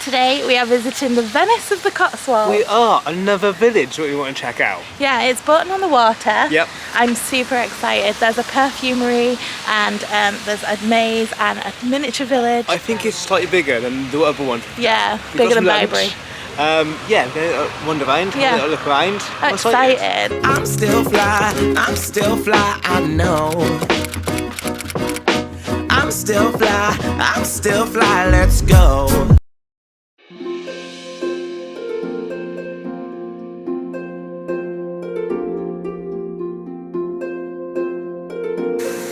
Today we are visiting the Venice of the Cotswolds. We are, another village that we want to check out. Yeah, it's bourton-on-the-water. Yep. I'm super excited. There's a perfumery and there's a maze and a miniature village. I think it's slightly bigger than the other one. Yeah, bigger than Bibury. Yeah, we're going to wander around, have a little look around. I'm excited. I'm still fly, I know. I'm still fly, let's go.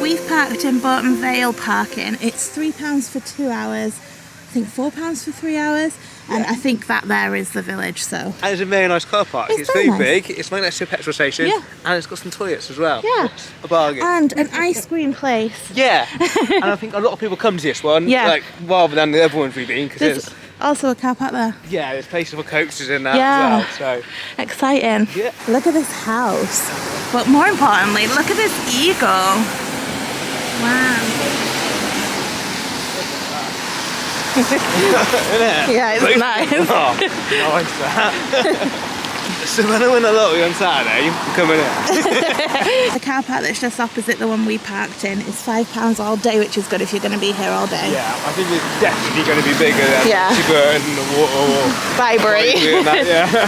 We've parked in Bourton Vale parking. It's £3 for 2 hours, I think £4 for 3 hours, and I think that there is the village. So. And it's a very nice car park. It's very big. It's right next to a petrol station, and it's got some toilets as well. Yeah, it's a bargain. And an ice cream place. Yeah, and I think a lot of people come to this one, like rather than the other ones we've been, because it's also a car park there. Yeah, there's places for coaches in that as well. So exciting. Yeah. Look at this house, but more importantly, look at this eagle. Wow. Yeah, it's nice. Oh, nice that. So when I win a lottery on Saturday, I'm coming in. The car park that's just opposite the one we parked in is £5 all day, which is good if you're going to be here all day. Yeah, I think it's definitely going to be bigger than Burton and the water or Bibury. Yeah.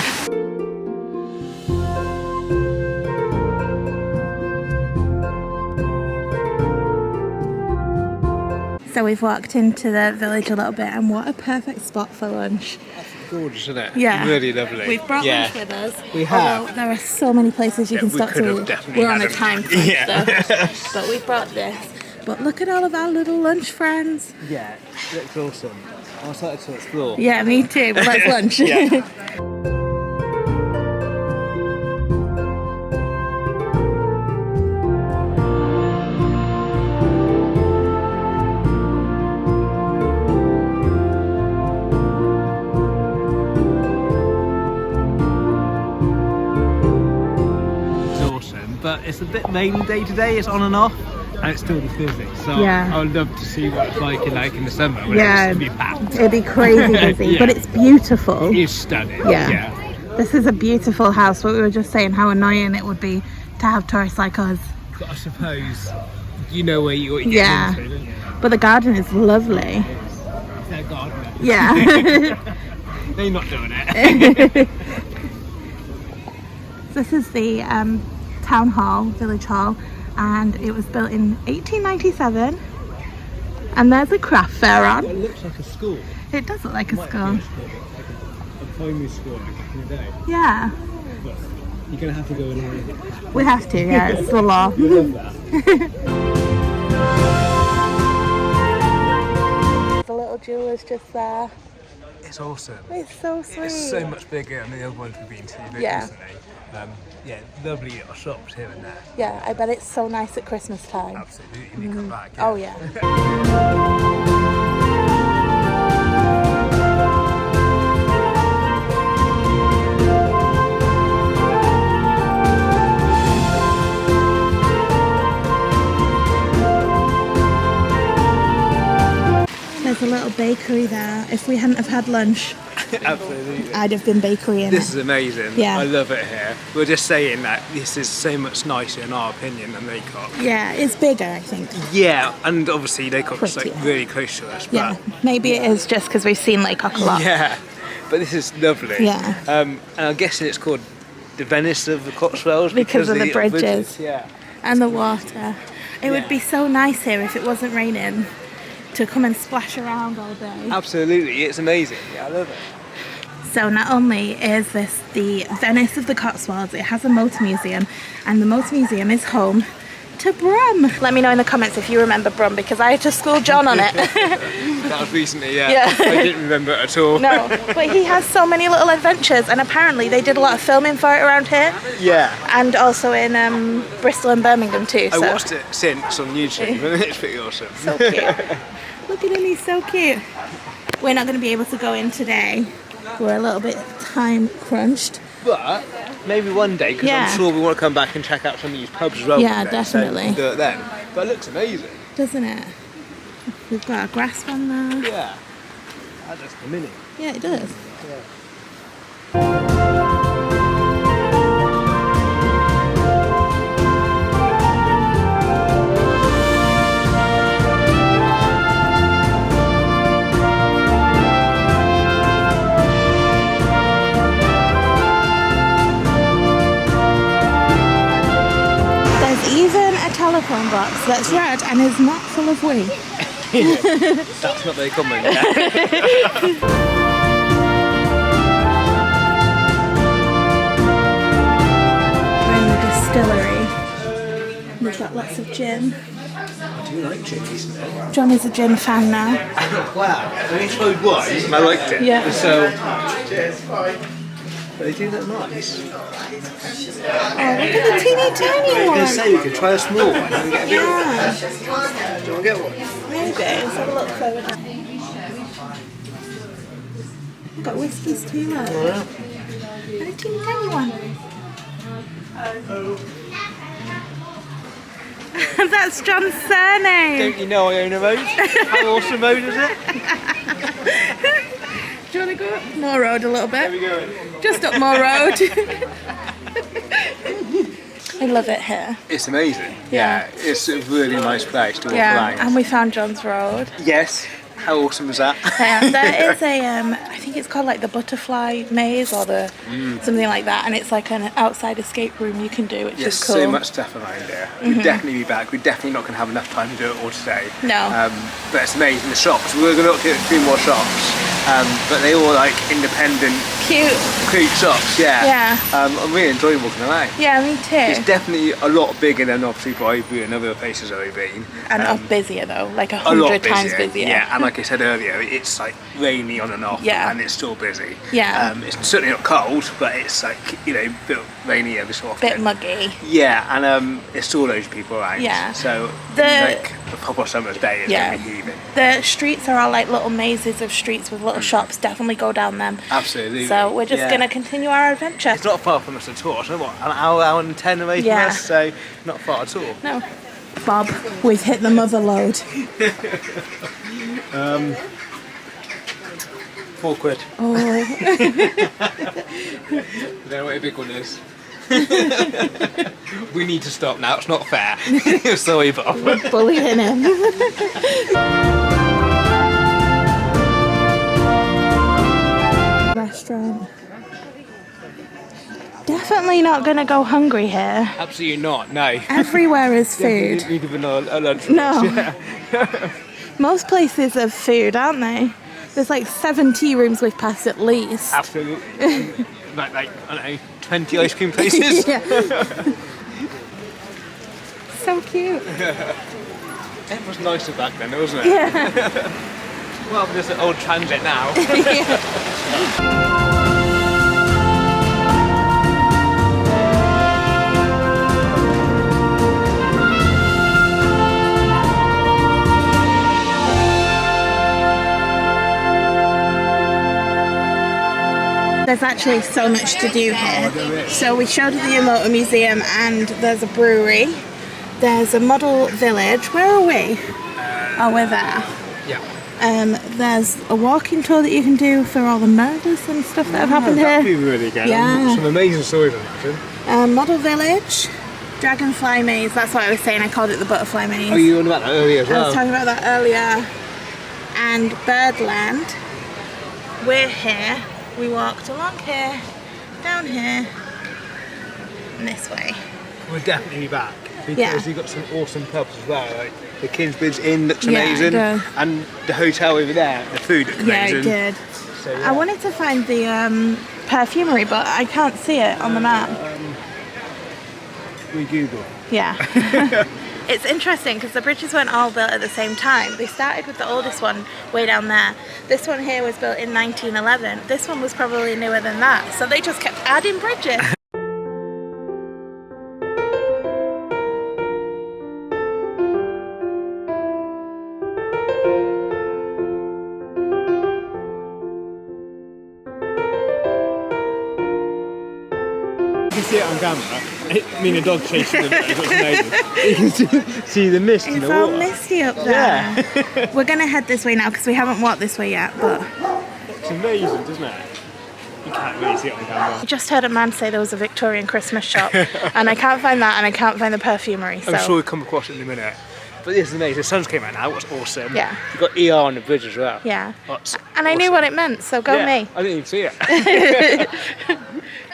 So we've walked into the village a little bit, and what a perfect spot for lunch. Gorgeous, isn't it? Yeah. Really lovely. We've brought lunch with us. We have. Although there are so many places you can stop to. We're on a time crunch, but we brought this. But look at all of our little lunch friends. Yeah, it looks awesome. I'm excited to explore. Yeah, me too. But that's lunch. But it's a bit rainy day today, it's on and off, and it's still the physics. So I would love to see what it's like in the summer when it's be packed. It'd be crazy busy, but it's beautiful. It's stunning. Yeah. This is a beautiful house, but we were just saying how annoying it would be to have tourists like us. But I suppose you know what you're getting into, don't you? But the garden is lovely. It's their garden. Yeah. They're not doing it. This is the town hall, village hall, and it was built in 1897, and there's a craft fair on. It looks like a school. It does look like a school. Like a primary school back in the day. Yeah. But you're going to have to go in here. We have to, yeah, it's the law. We love that. The little jeweller's just there. It's awesome. It's so sweet. It's so much bigger than the other ones we've been to recently. Lovely little shops here and there. Yeah, I bet it's so nice at Christmas time. Absolutely, you need to come back. Oh yeah. There's a little bakery there. If we hadn't have had lunch, absolutely, I'd have been bakery in This is amazing. Yeah. I love it here. We're just saying that this is so much nicer in our opinion than they got. Yeah, it's bigger, I think. Yeah, and obviously they got like really close to us. But Yeah, maybe it is just because we've seen Laycock a lot. Yeah, but this is lovely. Yeah. And I'm guessing it's called the Venice of the Cotswolds because of the bridges. Yeah. And the water. It would be so nice here if it wasn't raining to come and splash around all day. Absolutely, it's amazing. Yeah, I love it. So not only is this the Venice of the Cotswolds, it has a motor museum, and the motor museum is home to Brum. Let me know in the comments if you remember Brum, because I had to school John on it. That was recently, I didn't remember it at all. No, but he has so many little adventures, and apparently they did a lot of filming for it around here. Yeah. And also in Bristol and Birmingham too. I watched it since on YouTube, and it's pretty awesome. So cute. Look at him, he's so cute. We're not going to be able to go in today. We're a little bit time crunched. But maybe one day, because I'm sure we want to come back and check out some of these pubs as well. Yeah, definitely. So do it then. But it looks amazing. Doesn't it? We've got a grass one there. Yeah. That's just a minute. Yeah, it does. Even a telephone box that's red and is not full of wee. That's not very common. Yeah. We're in the distillery. We've got lots of gin. I do like gin, isn't it? John is a gin fan now. Wow. I only tried one and I liked it. Yeah. So, they do look nice. Oh, look at the teeny tiny I was one. going to say we could try a small one and get a big one. Yeah, Do you want to get one? maybe. Let's have a look further down. We've got whiskies too, look. Yeah. And a teeny tiny one. That's John's surname. Don't you know I own a road? How awesome road is it? Do you want to go up more road a little bit? There we go. Just up more road. I love it here. It's amazing. Yeah. It's a really nice place to walk Yeah, around. and we found John's Road. Yes. How awesome is that? There is a, I think it's called like the butterfly maze or the something like that, and it's like an outside escape room you can do, which There's is cool. so much stuff around here. We'd definitely be back. We're definitely not going to have enough time to do it all today. No. But it's amazing. The shops. We're going to look at a few more shops, but they all like independent, Cute. shops. Yeah. Yeah. I'm really enjoying walking around. Yeah, me It's too. definitely a lot bigger than obviously Bribery and other places I've been. And up busier though, like A lot 100 times busier. Yeah, and like I said earlier, it's like rainy on and off, Yeah. and it's still busy. Yeah. It's certainly not cold, but it's like, you know, a bit rainy every so often. Bit muggy. Yeah, and it's still loads of people around. Yeah. So The- like a proper summer's day is Yeah. gonna be heaving. The streets are all like little mazes of streets with little shops. Definitely go down them. Absolutely. So we're just Yeah. gonna continue our adventure. It's not far from us at all. So what, an hour and 10 away Yeah. from us, so not far at all. No. Bob, we've hit the mother load. 4 quid. Oh. I don't know what a big one is. We need to stop now, it's not fair. Sorry, Bob. Bullying him. Restaurant. Definitely not gonna go hungry here. Absolutely not, no. Everywhere is food. Definitely need even a lunch. No. Yeah. Most places have food, aren't they? There's like 7 tea rooms we've passed at least. Absolutely. like, I don't know, 20 ice cream places. Yeah. So cute. It was nicer back then, wasn't it? Yeah. Well, there's an old transit now. There's actually so much to do here. So we showed you the Motor Museum, and there's a brewery. There's a model village. Where are we? Oh, we're there. Yeah. There's a walking tour that you can do for all the murders and stuff that have happened That'd be here. really good. Yeah. Some amazing stories on that. Model village, dragonfly maze. That's what I was saying. I called it the butterfly maze. Oh, you were on about that earlier as I was well. talking about that earlier. And Birdland. We're here. We walked along here, down here, and this way. We'll definitely be back. Because Yeah. you've got some awesome pubs as well. Like the Kingsbridge Inn looks Yeah, it amazing. does. And the hotel over there, the food looks Yeah, amazing. it did. So, I wanted to find the perfumery, but I can't see it on the map. We Google. Yeah. It's interesting because the bridges weren't all built at the same time. They started with the oldest one way down there. This one here was built in 1911. This one was probably newer than that. So they just kept adding bridges. You can see it on camera. I mean, a dog chasing them. It looks amazing. You can see the mist in It's the all water. misty up there. Yeah. We're going to head this way now because we haven't walked this way yet. But amazing, doesn't it? You can't really see it on camera. I just heard a man say there was a Victorian Christmas shop, and I can't find that, and I can't find the perfumery. So. I'm sure we'll come across it in a minute. But this is amazing. The sun's came out now. It's awesome. Yeah. You've got ER on the bridge as well. Yeah. That's and I knew awesome. what it meant, so go me. I didn't even see it.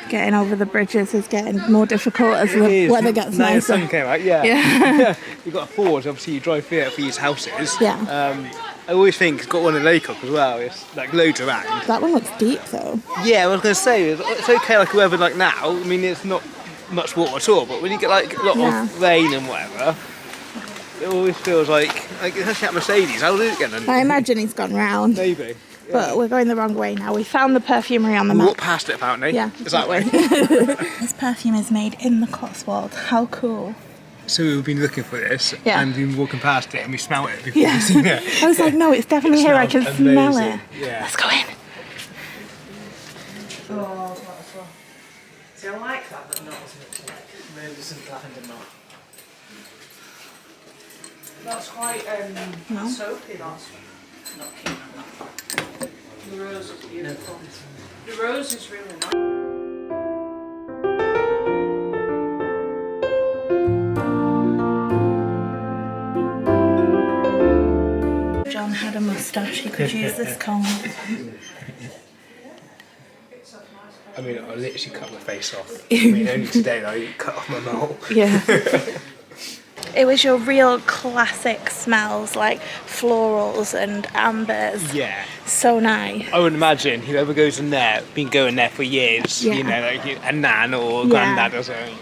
Getting over the bridges is getting more difficult as the weather gets now nicer. the sun came out, yeah. You've got a forge, obviously you drive through it for these houses. Yeah. I always think it's got one in Laycock as well. It's like loads around. That one looks deep though. Yeah, I was going to say, it's okay like weather like now. I mean, it's not much water at all, but when you get like a lot of rain and whatever, it always feels like especially at Mercedes, how did it get in? I imagine he's gone round. Maybe. Yeah. But we're going the wrong way now. We found the perfumery on the We map. walked past it apparently. Yeah. Is that way? This perfume is made in the Cotswolds. How cool. So we've been looking for this and we've been walking past it and we smelled it before we've seen it. I was like, no, it's definitely here. I can smell it. Yeah. Let's go in. Oh, wonderful. See, I like that, but not as much like maybe some lavender knot. That's quite soapy, that's not keen on that. The rose is beautiful. The rose is really nice. John had a moustache, he could use this comb. I mean, I literally cut my face off. I mean, only today I cut off my mouth. Yeah. It was your real classic smells, like florals and ambers. Yeah. So nice. I would imagine whoever goes in there, been going there for years, you know, like a nan or granddad or something.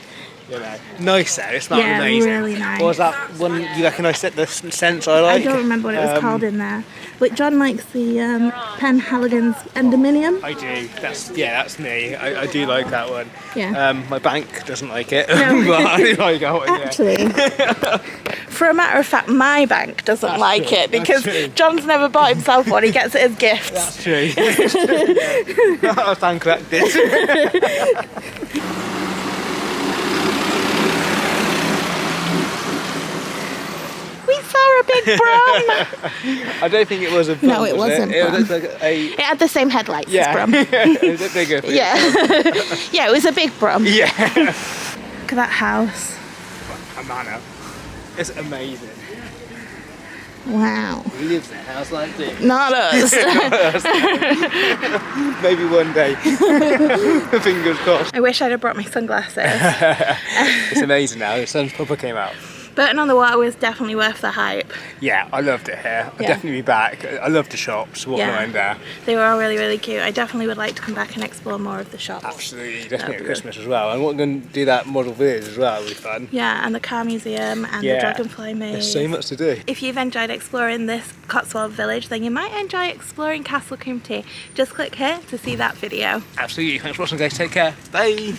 You know, nice though, it smelled amazing. Really nice. What was that one you reckon I said the scents I like? I don't remember what it was called in there. But John likes the Penhaligon's Endominium. I do. That's me. I do like that one. Yeah. My bank doesn't like it, No. but I do like that one. Actually, for a matter of fact, my bank doesn't like true, it because true. John's never bought himself one. He gets it as gifts. That's true. I stand corrected. We saw a big brum. I don't think it was a brum. No, it wasn't It brum. looked like It had the same headlights as brum. It was a bigger thing. Yeah. Yeah, it was a big brum. Yeah. Look at that house. A manor. It's amazing. Wow. Who lives in a house like this? Not us. Maybe one day. Fingers crossed. I wish I'd have brought my sunglasses. It's amazing now. The sun's proper came out. Bourton-on-the-water was definitely worth the hype. Yeah, I loved it here. I'll Yeah. definitely be back. I love the shops, walking around there. They were all really, really cute. I definitely would like to come back and explore more of the shops. Absolutely, That'd definitely be at Christmas as well. And we're going to do that model village as well, it'll be fun. Yeah, and the car museum and the dragonfly maze. There's so much to do. If you've enjoyed exploring this Cotswold village, then you might enjoy exploring Castle Coombe. Just click here to see that video. Absolutely. Thanks for watching, guys. Take care. Bye.